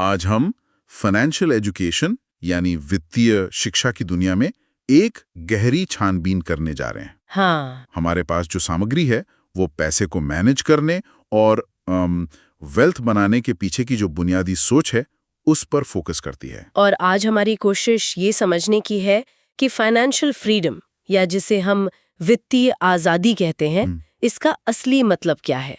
आज हम financial education यानी वित्तीय शिक्षा की दुनिया में एक गहरी छानबीन करने जा रहे हैं। हाँ, हमारे पास जो सामग्री है वो पैसे को मैनेज करने और वेल्थ बनाने के पीछे की जो बुनियादी सोच है उस पर फोकस करती है। और आज हमारी कोशिश ये समझने की है कि फाइनेंशियल फ्रीडम या जिसे हम वित्तीय आज़ादी कहते हैं, इसका असली मतलब क्या है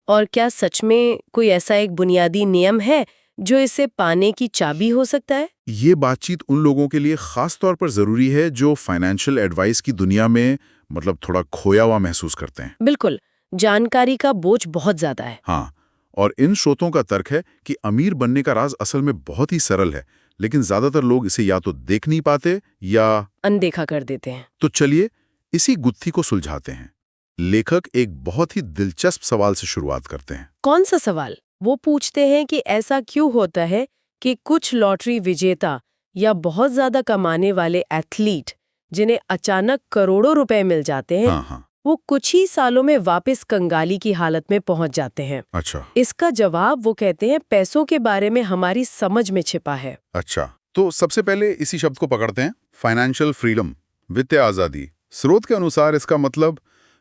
और क्या सच में कोई ऐसा एक बुनियादी नियम है जो इसे पाने की चाबी हो सकता है। ये बातचीत उन लोगों के लिए खास तौर पर जरूरी है जो फाइनेंशियल एडवाइस की दुनिया में थोड़ा खोया हुआ महसूस करते हैं। बिल्कुल, जानकारी का बोझ बहुत ज्यादा है। हाँ, और इन स्रोतों का तर्क है कि अमीर बनने का राज असल में बहुत ही सरल है, लेकिन ज्यादातर लोग इसे या तो देख नहीं पाते या अनदेखा कर देते हैं। तो चलिए इसी गुत्थी को सुलझाते हैं। लेखक एक बहुत ही दिलचस्प सवाल से शुरुआत करते हैं। कौन सा सवाल? वो पूछते हैं कि ऐसा क्यों होता है कि कुछ लॉटरी विजेता या बहुत ज्यादा कमाने वाले एथलीट जिन्हें अचानक करोड़ों रुपए मिल जाते हैं, हाँ, वो कुछ ही सालों में वापस कंगाली की हालत में पहुंच जाते हैं। अच्छा इसका जवाब वो कहते हैं पैसों के बारे में हमारी समझ में छिपा है। अच्छा, तो सबसे पहले इसी शब्द को पकड़ते हैं, फाइनेंशियल फ्रीडम, वित्तीय आजादी। स्रोत के अनुसार इसका मतलब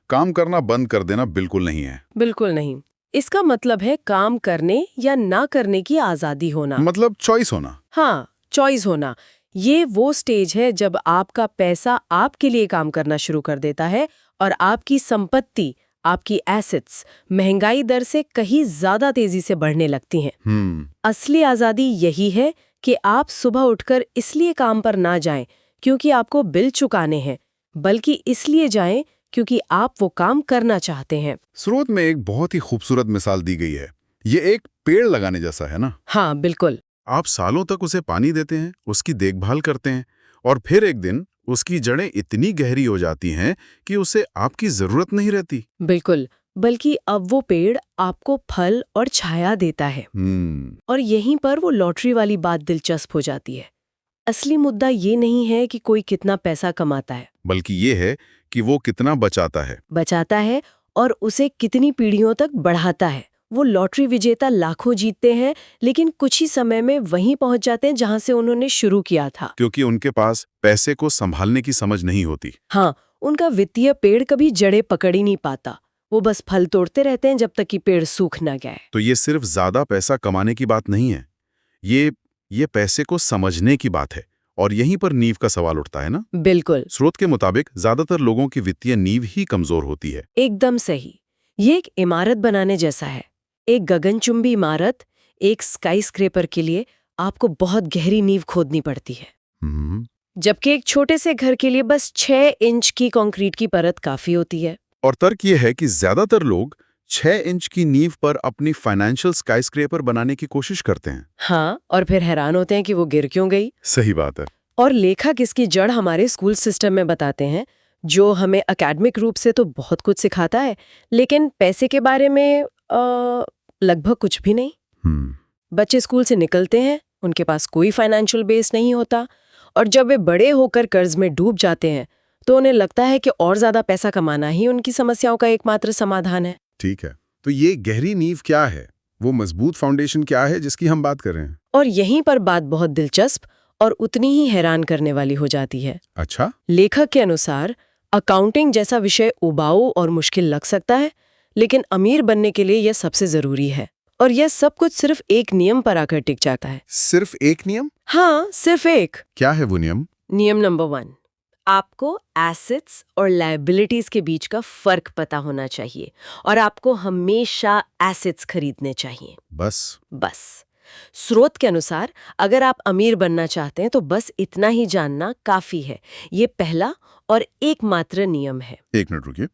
काम करना बंद कर देना बिल्कुल नहीं है। बिल्कुल नहीं। इसका मतलब है काम करने या ना करने की आजादी होना। मतलब चॉइस होना। हाँ, चॉइस होना। ये वो स्टेज है जब आपका पैसा आपके लिए काम करना शुरू कर देता है और आपकी संपत्ति, आपकी एसेट्स महंगाई दर से कहीं ज्यादा तेजी से बढ़ने लगती हैं। असली आजादी यही है कि आप सुबह उठकर इसलिए काम पर ना जाएं क्योंकि आपको बिल चुकाने हैं, बल्कि इसलिए जाएं क्योंकि आप वो काम करना चाहते हैं। स्रोत में एक बहुत ही खूबसूरत मिसाल दी गई है। ये एक पेड़ लगाने जैसा है ना। हाँ, बिल्कुल। आप सालों तक उसे पानी देते हैं, उसकी देखभाल करते हैं, और फिर एक दिन उसकी जड़ें इतनी गहरी हो जाती हैं कि उसे आपकी जरूरत नहीं रहती। बिल्कुल, बल्कि अब वो पेड़ आपको फल और छाया देता है। और यहीं पर वो लॉटरी वाली बात दिलचस्प हो जाती है। असली मुद्दा ये नहीं है कि कोई कितना पैसा कमाता है, बल्कि ये है कि वो कितना बचाता है और उसे कितनी पीढ़ियों तक बढ़ाता है। वो लॉटरी विजेता लाखों जीतते हैं, लेकिन कुछ ही समय में वहीं पहुंच जाते हैं जहां से उन्होंने शुरू किया था, क्योंकि उनके पास पैसे को संभालने की समझ नहीं होती। हाँ, उनका वित्तीय पेड़ कभी जड़ें पकड़ ही नहीं पाता। वो बस फल तोड़ते रहते हैं जब तक कि पेड़ सूख ना गए। तो ये सिर्फ ज्यादा पैसा कमाने की बात नहीं है, ये पैसे को समझने की बात है, और यहीं पर नींव का सवाल उठता है ना। बिल्कुल, स्रोत के मुताबिक ज्यादातर लोगों की वित्तीय नींव ही कमजोर होती है। एकदम सही। ये एक इमारत बनाने जैसा है। एक गगनचुंबी इमारत, एक स्काईस्क्रेपर के लिए आपको बहुत गहरी नींव खोदनी पड़ती है, जबकि एक छोटे से घर के लिए बस 6 इंच की कंक्रीट की परत काफी होती है। और तर्क ये है कि ज्यादातर लोग 6 इंच की नींव पर अपनी फाइनेंशियल स्काईस्क्रेपर बनाने की कोशिश करते हैं। हाँ, और फिर हैरान होते हैं कि वो गिर क्यों गई। सही बात है। और लेखक इसकी जड़ हमारे स्कूल सिस्टम में बताते हैं, जो हमें एकेडमिक रूप से तो बहुत कुछ सिखाता है, लेकिन पैसे के बारे में लगभग कुछ भी नहीं। बच्चे स्कूल से निकलते हैं, उनके पास कोई फाइनेंशियल बेस नहीं होता, और जब वे बड़े होकर कर्ज में डूब जाते हैं तो उन्हें लगता है कि और ज्यादा पैसा कमाना ही उनकी समस्याओं का एकमात्र समाधान है। ठीक है, तो ये गहरी नींव क्या है, वो मजबूत फाउंडेशन क्या है जिसकी हम बात कर रहे हैं? और यहीं पर बात बहुत दिलचस्प और उतनी ही हैरान करने वाली हो जाती है। अच्छा, लेखक के अनुसार अकाउंटिंग जैसा विषय उबाऊ और मुश्किल लग सकता है, लेकिन अमीर बनने के लिए यह सबसे जरूरी है। और यह सब कुछ सिर्फ एक नियम पर आकर टिक जाता है। सिर्फ एक नियम? हाँ, सिर्फ एक। क्या है वो नियम? नियम नंबर 1, आपको एसेट्स और लायबिलिटीज के बीच का फर्क पता होना चाहिए, और आपको हमेशा एसेट्स खरीदने चाहिए। बस। स्रोत के अनुसार अगर आप अमीर बनना चाहते हैं तो बस इतना ही जानना काफी है। ये पहला और एकमात्र नियम है। एक मिनट रुकिए,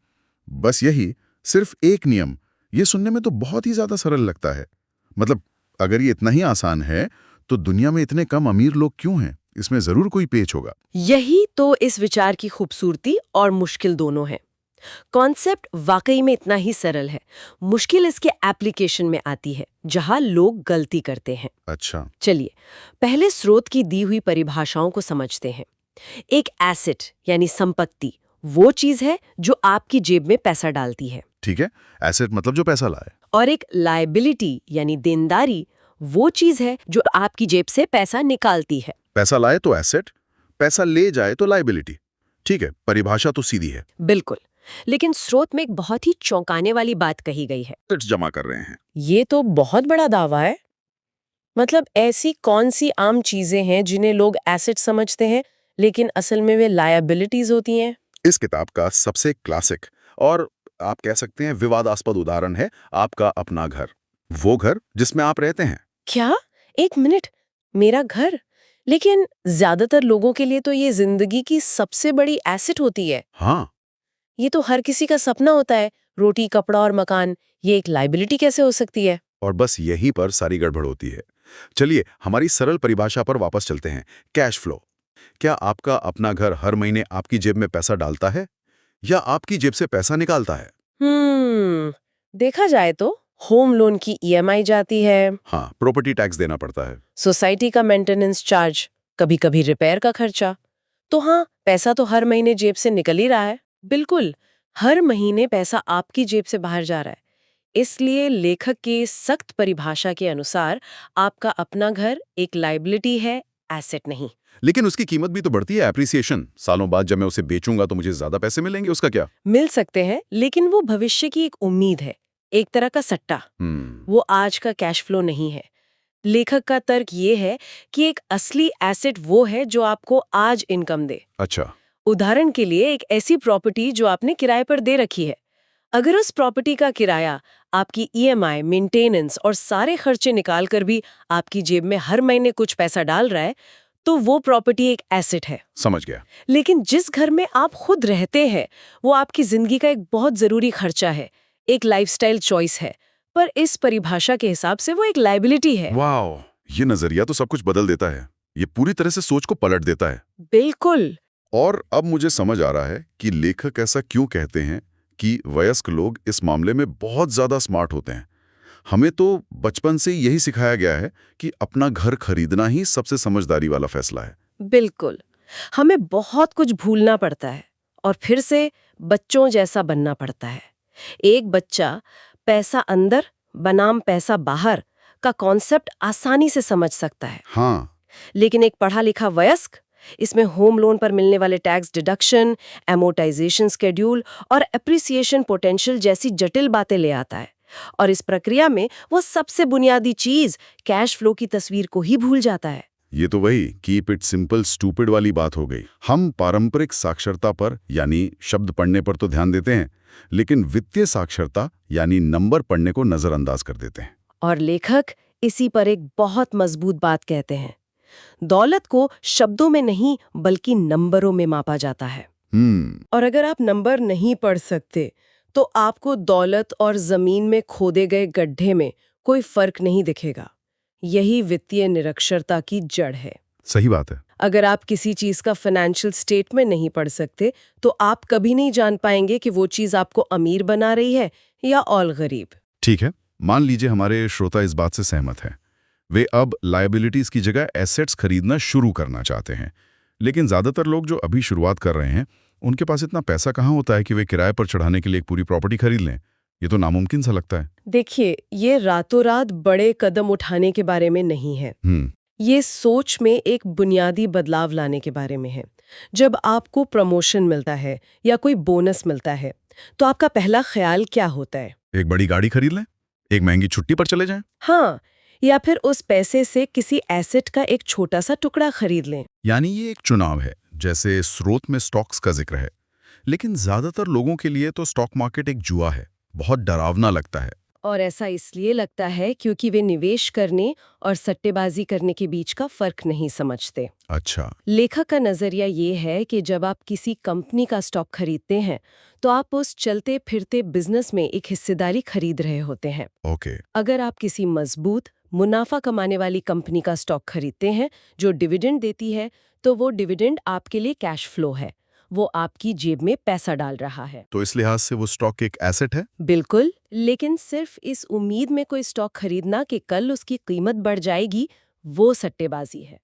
बस यही, सिर्फ एक नियम, ये सुनने में तो बहुत ही ज्यादा सरल लगता है। मतलब अगर ये इतना ही आसान है तो दुनिया में इतने कम अमीर लोग क्यों हैं? इसमें जरूर कोई पेच होगा। यही तो इस विचार की खूबसूरती और मुश्किल दोनों है। कॉन्सेप्ट वाकई में इतना ही सरल है, मुश्किल इसके एप्लीकेशन में आती है, जहां लोग गलती करते हैं। अच्छा, चलिए पहले स्रोत की दी हुई परिभाषाओं को समझते हैं। एक एसेट यानी संपत्ति वो चीज है जो आपकी जेब में पैसा डालती है। ठीक है, एसेट मतलब जो पैसा लाए। और एक लायबिलिटी यानी देनदारी वो चीज है जो आपकी जेब से पैसा निकालती है। पैसा लाए तो एसेट, पैसा ले जाए तो लायबिलिटी। ठीक है, परिभाषा तो सीधी है। बिल्कुल। लेकिन स्रोत में एक बहुत ही चौंकाने वाली बात कही गई है। एसेट्स जमा कर रहे हैं। ये तो बहुत बड़ा दावा है। मतलब ऐसी कौन सी आम चीजें हैं जिन्हें लोग एसेट समझते हैं लेकिन असल में वे लायबिलिटीज होती हैं? इस किताब का सबसे क्लासिक और आप कह सकते हैं विवादास्पद उदाहरण है आपका अपना घर। वो घर जिसमें आप रहते हैं। क्या? एक मिनट, मेरा घर? लेकिन ज्यादातर लोगों के लिए तो ये जिंदगी की सबसे बड़ी एसेट होती है। हाँ, ये तो हर किसी का सपना होता है, रोटी, कपड़ा और मकान। ये एक लायबिलिटी कैसे हो सकती है? और बस यहीं पर सारी गड़बड़ होती है। चलिए हमारी सरल परिभाषा पर वापस चलते हैं। Cash flow. क्या आपका अपना घर हर महीने आपकी जेब में पैसा डालता है या आपकी जेब से पैसा निकालता है? देखा जाए तो होम लोन की ईएमआई जाती है, हाँ, प्रॉपर्टी टैक्स देना पड़ता है। सोसाइटी का मेंटेनेंस चार्ज, कभी-कभी रिपेयर का खर्चा। तो हाँ, पैसा तो हर महीने जेब से निकल ही रहा है। बिल्कुल, हर महीने पैसा आपकी जेब से बाहर जा रहा है। इसलिए लेखक की सख्त परिभाषा के अनुसार आपका अपना घर एक लायबिलिटी है, एसेट नहीं। लेकिन उसकी कीमत भी तो बढ़ती है, एप्रिसिएशन। सालों बाद जब मैं उसे बेचूंगा तो मुझे ज्यादा पैसे मिलेंगे, उसका क्या? मिल सकते हैं, लेकिन वो भविष्य की एक उम्मीद है, एक तरह का सट्टा। वो आज का कैश फ्लो नहीं है। लेखक का तर्क ये है कि एक असली एसेट वो है जो आपको आज इनकम दे। अच्छा। उदाहरण के लिए एक ऐसी प्रॉपर्टी जो आपने किराए पर दे रखी है। अगर उस प्रॉपर्टी का किराया, आपकी ईएमआई, मेंटेनेंस और सारे खर्चे निकालकर भी आपकी जेब में हर महीने कुछ पैसा डाल रहा है, तो वो प्रॉपर्टी एक एसेट है। समझ गया। लेकिन जिस घर में आप खुद रहते हैं, वो आपकी जिंदगी का एक बहुत जरूरी खर्चा है, एक लाइफस्टाइल चॉइस है। पर इस परिभाषा के हिसाब से वो एक लायबिलिटी है। वाओ, ये नजरिया तो सब कुछ बदल देता है। ये पूरी तरह से सोच को पलट देता है। बिल्कुल। और अब मुझे समझ आ रहा है कि लेखक ऐसा क्यों कहते हैं कि वयस्क लोग इस मामले में बहुत ज्यादा स्मार्ट होते हैं। हमें तो बचपन से यही सिखाया गया है कि अपना घर खरीदना ही सबसे समझदारी वाला फैसला है। बिल्कुल। हमें बहुत कुछ भूलना पड़ता है और फिर से बच्चों जैसा बनना पड़ता है। एक बच्चा पैसा अंदर बनाम पैसा बाहर का कॉन्सेप्ट आसानी से समझ सकता है। हाँ, लेकिन एक पढ़ा लिखा वयस्क इसमें होम लोन पर मिलने वाले टैक्स डिडक्शन, एमोर्टाइजेशन शेड्यूल और एप्रिसिएशन पोटेंशियल जैसी जटिल बातें ले आता है। और इस प्रक्रिया में वो सबसे बुनियादी चीज कैश फ्लो की तस्वीर को ही भूल जाता है। ये तो वही कीप इट सिंपल स्टूपिड वाली बात हो गई। हम पारंपरिक साक्षरता पर यानी शब्द पढ़ने पर तो ध्यान देते हैं, लेकिन वित्तीय साक्षरता यानी नंबर पढ़ने को नजरअंदाज कर देते हैं। और लेखक इसी पर एक बहुत मजबूत बात कहते हैं। दौलत को शब्दों में नहीं बल्कि नंबरों में मापा जाता है। और अगर आप नंबर नहीं पढ़ सकते तो आपको दौलत और जमीन में खोदे गए गड्ढे में कोई फर्क नहीं दिखेगा। यही वित्तीय निरक्षरता की जड़ है। सही बात है। अगर आप किसी चीज का फाइनेंशियल स्टेटमेंट नहीं पढ़ सकते तो आप कभी नहीं जान पाएंगे कि वो चीज आपको अमीर बना रही है या और गरीब। ठीक है, मान लीजिए हमारे श्रोता इस बात से सहमत हैं। वे अब लायबिलिटीज की जगह एसेट्स खरीदना शुरू करना चाहते हैं। लेकिन ज्यादातर लोग जो अभी शुरुआत कर रहे हैं, उनके पास इतना पैसा कहाँ होता है कि वे किराए पर चढ़ाने के लिए एक पूरी प्रॉपर्टी खरीद लें। ये तो नामुमकिन सा लगता है। देखिए, ये रातों रात बड़े कदम उठाने के बारे में नहीं है। ये सोच में एक बुनियादी बदलाव लाने के बारे में है। जब आपको प्रमोशन मिलता है या कोई बोनस मिलता है तो आपका पहला ख्याल क्या होता है? एक बड़ी गाड़ी खरीद लें, एक महंगी छुट्टी पर चले जाएं। हाँ, या फिर उस पैसे से किसी एसेट का एक छोटा सा टुकड़ा खरीद लें। यानी ये एक चुनाव है, जैसे स्रोत में स्टॉक्स का जिक्र है। लेकिन ज्यादातर लोगों के लिए तो स्टॉक मार्केट एक जुआ है, बहुत डरावना लगता है। और ऐसा इसलिए लगता है क्योंकि वे निवेश करने और सट्टेबाजी करने के बीच का फर्क नहीं समझते। अच्छा। लेखक का नजरिया ये है कि जब आप किसी कंपनी का स्टॉक खरीदते हैं तो आप उस चलते फिरते बिजनेस में एक हिस्सेदारी खरीद रहे होते हैं। ओके। अगर आप किसी मजबूत मुनाफा कमाने वाली कंपनी का स्टॉक खरीदते हैं जो डिविडेंड देती है, तो वो डिविडेंड आपके लिए कैश फ्लो है। वो आपकी जेब में पैसा डाल रहा है। तो इस लिहाज से वो स्टॉक एक एसेट है? बिल्कुल, लेकिन सिर्फ इस उम्मीद में कोई स्टॉक खरीदना कि कल उसकी कीमत बढ़ जाएगी, वो सट्टेबाजी है।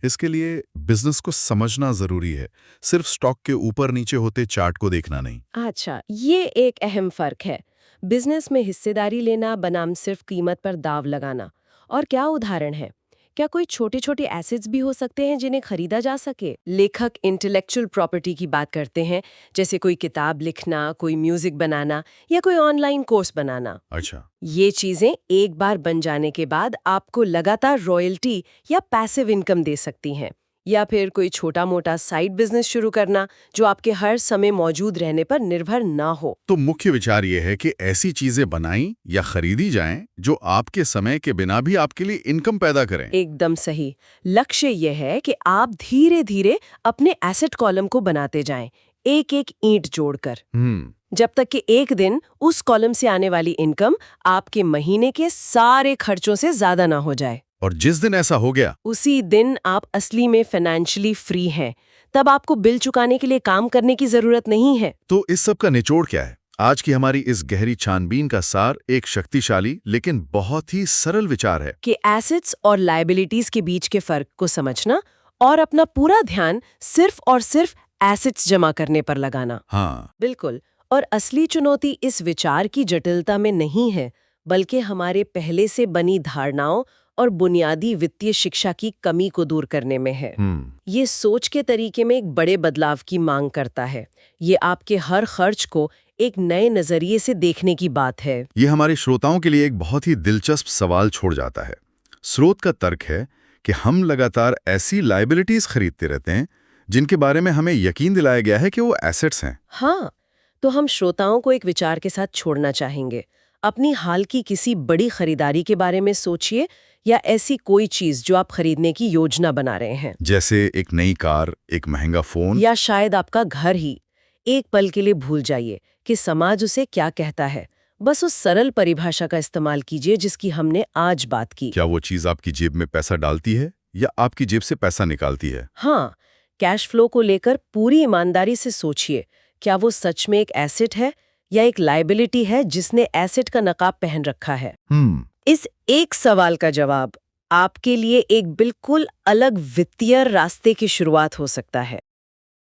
इसके लिए बिजनेस को समझना जरूरी है, सिर्फ स्टॉक के ऊपर नीचे होते चार्ट को देखना नहीं। अच्छा, ये एक अहम फर्क है। बिजनेस में हिस्सेदारी लेना बनाम सिर्फ कीमत पर दाव लगाना, और क्या उदाहरण है? क्या कोई छोटे छोटे एसेट्स भी हो सकते हैं जिन्हें खरीदा जा सके? लेखक इंटेलेक्चुअल प्रॉपर्टी की बात करते हैं, जैसे कोई किताब लिखना, कोई म्यूजिक बनाना या कोई ऑनलाइन कोर्स बनाना। अच्छा। ये चीजें एक बार बन जाने के बाद आपको लगातार रॉयल्टी या पैसिव इनकम दे सकती हैं। या फिर कोई छोटा मोटा साइड बिजनेस शुरू करना जो आपके हर समय मौजूद रहने पर निर्भर ना हो। तो मुख्य विचार ये है कि ऐसी चीजें बनाई या खरीदी जाएं जो आपके समय के बिना भी आपके लिए इनकम पैदा करें। एकदम सही। लक्ष्य यह है कि आप धीरे धीरे अपने एसेट कॉलम को बनाते जाएं, एक एक ईंट जोड़कर, जब तक कि एक दिन उस कॉलम से आने वाली इनकम आपके महीने के सारे खर्चों से ज्यादा ना हो जाए। और जिस दिन ऐसा हो गया, उसी दिन आप असली में फाइनेंशियली फ्री हैं। तब आपको बिल चुकाने के लिए काम करने की जरूरत नहीं है। तो इस सब का निचोड़ क्या है? आज की हमारी इस गहरी छानबीन का सार एक शक्तिशाली लेकिन बहुत ही सरल विचार है कि एसेट्स और लायबिलिटीज के बीच के फर्क को समझना और अपना पूरा ध्यान सिर्फ और सिर्फ एसेट्स जमा करने पर लगाना। हाँ, बिल्कुल। और असली चुनौती इस विचार की जटिलता में नहीं है, बल्कि हमारे पहले से बनी धारणाओं और बुनियादी वित्तीय शिक्षा की कमी को दूर करने में है। ये सोच के तरीके में एक बड़े बदलाव की मांग करता है। ये आपके हर खर्च को एक नए नजरिए से देखने की बात है। ये हमारे श्रोताओं के लिए एक बहुत ही दिलचस्प सवाल छोड़ जाता है। स्रोत का तर्क है कि हम लगातार ऐसी लायबिलिटीज खरीदते रहते हैं जिनके बारे में हमें यकीन दिलाया गया है कि वो एसेट्स हैं। हाँ, तो हम श्रोताओं को एक विचार के साथ छोड़ना चाहेंगे। अपनी हाल की किसी बड़ी खरीदारी के बारे में सोचिए, या ऐसी कोई चीज जो आप खरीदने की योजना बना रहे हैं, जैसे एक नई कार, एक महंगा फोन, या शायद आपका घर ही। एक पल के लिए भूल जाइए कि समाज उसे क्या कहता है। बस उस सरल परिभाषा का इस्तेमाल कीजिए जिसकी हमने आज बात की। क्या वो चीज आपकी जेब में पैसा डालती है या आपकी जेब से पैसा निकालती है? हाँ, कैश फ्लो को लेकर पूरी ईमानदारी से सोचिए। क्या वो सच में एक एसेट है या एक लायबिलिटी है जिसने एसेट का नकाब पहन रखा है? इस एक सवाल का जवाब आपके लिए एक बिल्कुल अलग वित्तीय रास्ते की शुरुआत हो सकता है।